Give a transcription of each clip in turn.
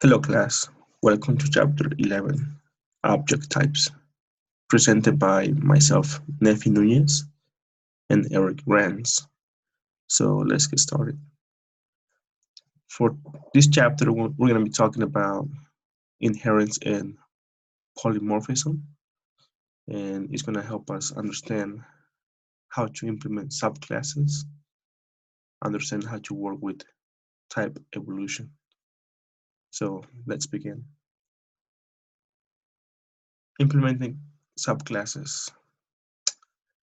Hello class, welcome to chapter 11, Object Types, presented by myself, Nefi Nunez, and Eric Rans. So let's get started. For this chapter, we're going to be talking about inheritance and polymorphism, and it's going to help us understand how to implement subclasses, understand how to work with type evolution. So let's begin. Implementing subclasses.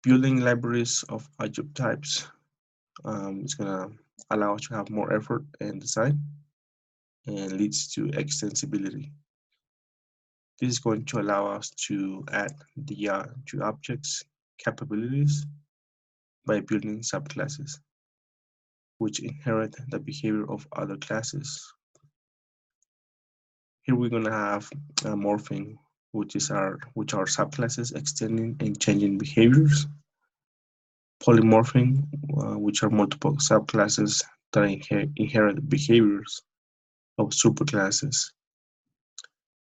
Building libraries of object types is going to allow us to have more effort and design and leads to extensibility. This is going to allow us to add the to objects capabilities by building subclasses, which inherit the behavior of other classes. Here we're going to have morphing, which are subclasses extending and changing behaviors. Polymorphing, which are multiple subclasses that inherit behaviors of superclasses.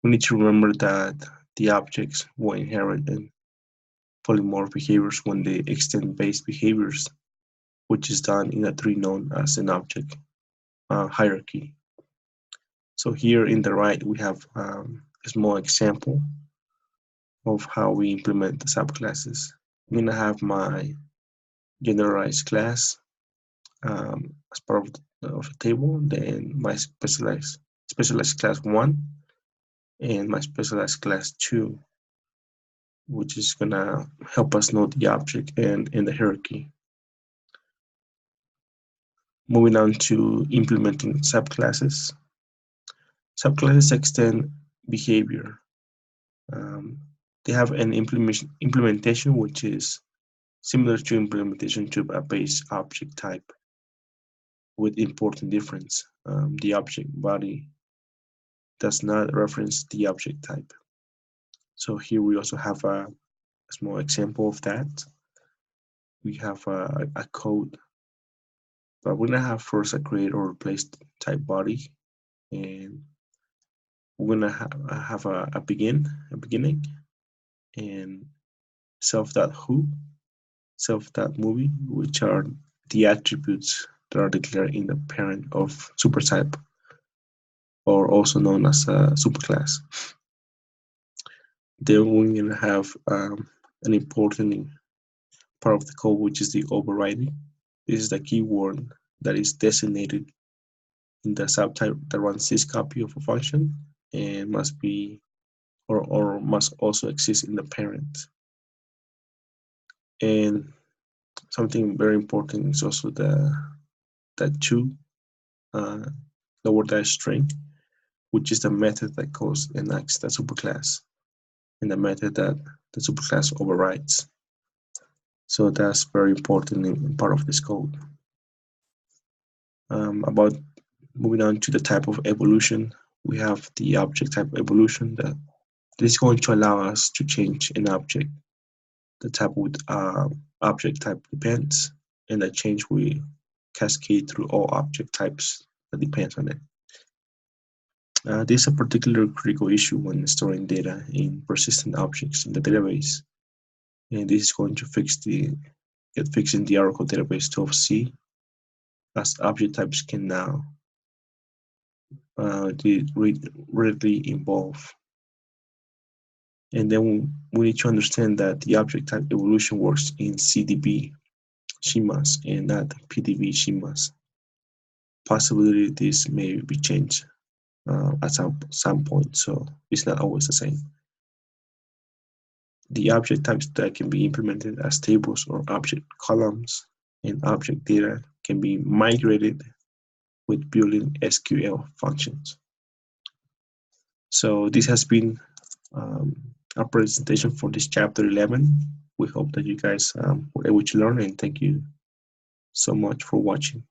We need to remember that the objects will inherit and polymorph behaviors when they extend base behaviors, which is done in a tree known as an object hierarchy. So here in the right, we have a small example of how we implement the subclasses. I'm going to have my generalized class as part of the table, then my specialized class 1, and my specialized class 2, which is going to help us know the object and in the hierarchy. Moving on to implementing subclasses. Subclasses extend behavior. They have an implementation which is similar to implementation to a base object type, with important difference. The object body does not reference the object type. So here we also have a small example of that. We have a code, but we're gonna have first a create or replace type body, and we're gonna have a beginning, and self.who, self.movie, which are the attributes that are declared in the parent of supertype, or also known as a superclass. Then we're gonna have an important part of the code, which is the overriding. This is the keyword that is designated in the subtype that runs this copy of a function and must be or must also exist in the parent. And something very important is also the to lower dash string, which is the method that calls and acts the superclass, and the method that the superclass overrides. So that's very important in part of this code. About moving on to the type of evolution, we have the object type evolution that this is going to allow us to change an object. The type with object type depends, and that change will cascade through all object types that depends on it. This is a particularly critical issue when storing data in persistent objects in the database, and this is going to get fixed in the Oracle database 12c, as object types can now readily evolve. And then we need to understand that the object type evolution works in CDB schemas and not PDB schemas. Possibly this may be changed at some point, so it's not always the same. The object types that can be implemented as tables or object columns and object data can be migrated with building SQL functions. So this has been our presentation for this chapter 11. We hope that you guys were able to learn, and thank you so much for watching.